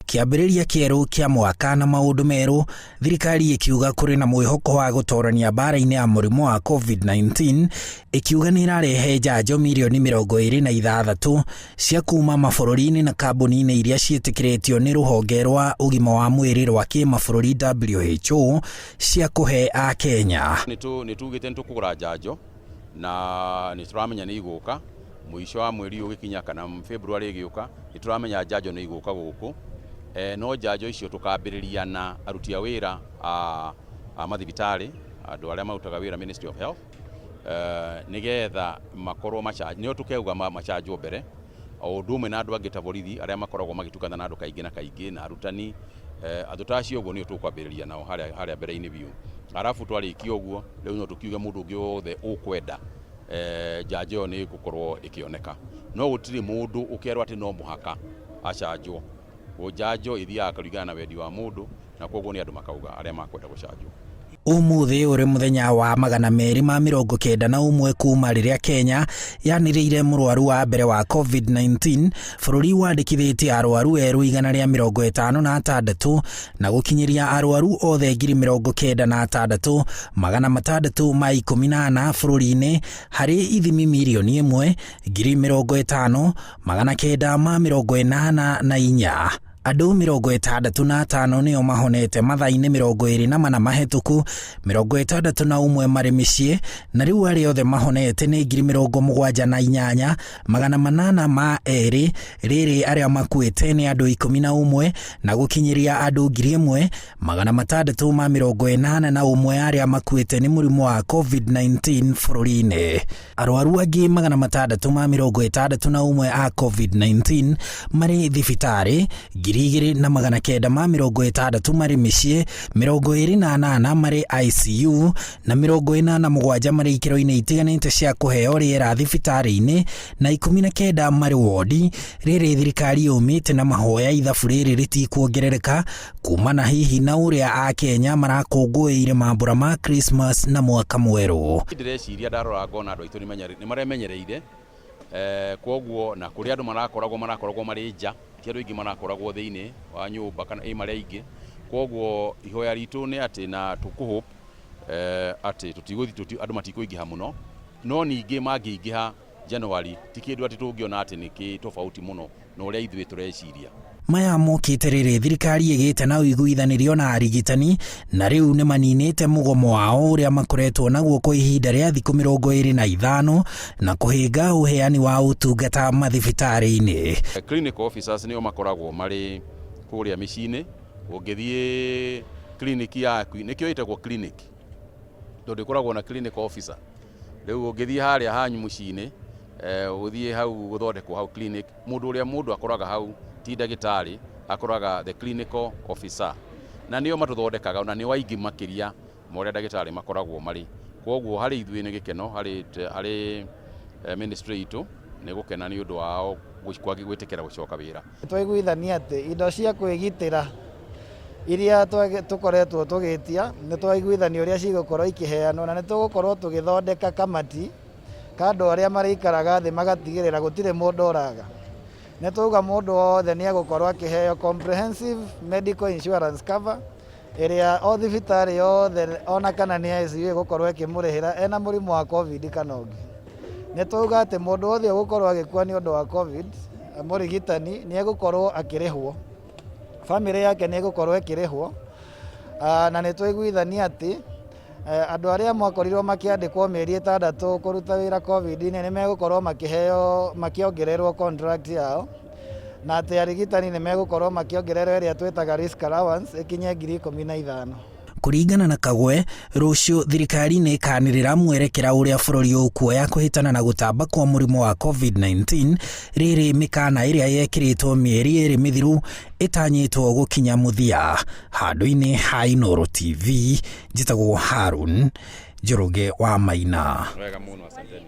Kiambĩrĩria kĩerũ kĩa mwaka na maũndũ merũ, thirikari ikiuga kũrĩ na mwĩhoko wa gũtorania mbara-inĩ ya mũrimũ wa COVID-19, ikiuga nĩ irarehe njanjo milioni 26 cia kuma mabũrũri-inĩ na kambuni-inĩ iria ciĩtĩkĩrĩtio nĩ rũhonge rwa ũgima wa mwĩrĩ rwa kĩmabũrũri WHO cia kũhe a Kenya. Nĩtugĩte nĩtũkũgũra njanjo na nĩtũramenya nĩ igũka mũico wa mweri ũgĩkinya kana February ĩgĩũka, nĩtũramenya njanjo nĩ igũka gũkũ. No njanjo icio tũkambĩrĩria na aruti a wĩra a mathibitarĩ, andũ arĩa marutaga wĩra Ministry of Health, nĩgetha makorwo nĩo tũkeuga macanjwo mbere, o ũndũ ũmwe na andũ angĩ ta borithi arĩa makoragwo magĩtukana na andũ kaingĩ na kaingĩ, na arutani. Andũ ta acio ũguo nĩo tũkwambĩrĩria nao harĩa mbere-inĩ biũ. Arabu twarĩkia ũguo, rĩu no tũkiuge mũndũ ũngĩ wothe ũkwenda njanjo nĩ gũkorwo ĩkĩoneka. No gũtirĩ mũndũ ũkerwo atĩ no mũhaka acanjwo. Njanjo ithiaga kũringana na wendi wa mũndũ, na koguo nĩ andũ makauga arĩa makwenda gũcanjwo. Ũmũthĩ ũrĩ mũthenya wa 291 kuma rĩrĩa Kenya yanĩrĩire mũrwaru wa mbere wa COVID-19, bũrũri wandĩkithĩtie arwaru erũ 156 na gũkinyĩria arwaru othe 96,618 bũrũri-inĩ harĩ ithimi milioni 1,984. Andũ 65 nĩo mahonete mathaa-inĩ 24 mahĩtũku, 61 marĩ mĩciĩ, na rĩu arĩa othe mahonete nĩ 78,802. Rĩrĩ arĩa makuĩte nĩ andũ 11 na gũkinyĩria andũ 1,681 arĩa makuĩte nĩ mũrimũ wa COVID-19 bũrũri-inĩ. Arwaru angĩ 661 a COVID-19 marĩ thibitarĩ, 2,960 marĩ mĩciĩ, 28 marĩ ICU na 47 marĩ ikĩro-inĩ itiganĩte cia kũheo rĩera thibitarĩ-inĩ na 19 marĩ wodi. Rĩrĩ thirikari yumĩte na mahoya ithabu rĩrĩ rĩtikuongerereka kumana hihi na ũrĩa a Kenya marakũngũĩire mambura ma Christmas na mwaka mwerũ. Ndĩreciria ndarora ngona andũ aitũ nĩ maremenyereire, kwoguo na kũrĩa andũ marakoragwo marĩ nja, ti andũ aingĩ marakoragwo thĩinĩ wa nyũmba kana marĩa aingĩ. Kwoguo ihoya ritũ nĩ atĩ na tũkũhope atĩ andũ matikũingĩha mũno, no ningĩ mangĩingĩha January ti kĩndũ atĩ tũngĩona atĩ nĩ kĩ tofauti mũno na ũrĩa ithuĩ tũreciria. Maya mokĩte rĩrĩ thirikari ĩgĩte na ũiguithanĩrio na arigitani, na rĩu nĩ maninĩte mũgomo wao ũrĩa makoretwo naguo kwa ihinda rĩa thikũ 25 na kũhĩnga ũheani wa ũtungata mathibitarĩ-inĩ. Clinical officers nĩo makoragwo marĩ kũrĩa mĩciĩ-inĩ. Ũngĩthiĩ kliniki yaku, nĩkĩo ĩtagwo clinic, tondũ ĩkoragwo na clinical officer. Rĩu ũngĩthiĩ harĩa hanyu mũciĩ-inĩ, ũthiĩ hau gũthondekwo hau clinic, mũndũ akoraga hau ti ndagĩtarĩ, akoraga the clinical officer, na nĩo matũthondekaga na nĩo aingĩ makĩria ma ũrĩa ndagĩtarĩ makoragwo marĩ. Kwoguo harĩ ithuĩ nĩ gĩkeno, harĩ ministry itũ nĩ gũkena nĩ ũndũ wao gwĩtĩkĩra gũcoka wĩra. Twaiguithania atĩ indo cia kwĩgitĩra iria tũkoretwo tũgĩtia nĩ twaiguithania ũrĩa cigũkorwo ikĩheanwo, na nĩ tũgũkorwo tũgĩthondeka kamati ka andũ arĩa marĩikaraga thĩ magatigĩrĩra gũtirĩ mũndũ oraga. Nĩ tuga mũndũ wothe nĩ egũkorwo akĩheo comprehensive medical insurance cover ĩrĩa o thibitarĩ yothe ona kana nĩ ICU ĩgũkorwo ĩkĩmũrĩhĩra ena mũrimũ wa COVID kana ũngĩ. Nĩ tuga atĩ mũndũ wothe ũgũkorwo agĩkua nĩ ũndũ wa COVID, mũrigitani nĩ egũkorwo akĩrĩhwo, famĩlĩ yake nĩ egũkorwo ĩkĩrĩhwo, na nĩ twaiguithania atĩ andũ arĩa makorirwo makĩandĩkwo mĩeri 6 kũruta wĩra COVID-inĩ nĩ megũkorwo makĩongererwo contract yao, na atĩ arigitani nĩ megũkorwo makĩongererwo ĩrĩa twĩtaga risk allowance ĩkinye 15,000. Kũringana na Kagwe, rũciũ thirikari nĩ ĩkanĩrĩra mwerekera ũrĩa bũrũri ũkuoya kũhĩtana na gũtamba kwa mũrimũ wa COVID-19. Rĩrĩ mĩkana ĩrĩa yekĩrĩtwo mĩeri 2 mĩthiru ĩtanyĩtwo gũkinya mũthia. Handũ-inĩ ha Ĩroka TV, njĩtagwo Harun Njoroge wa Maina. Wega mũno, asanteni.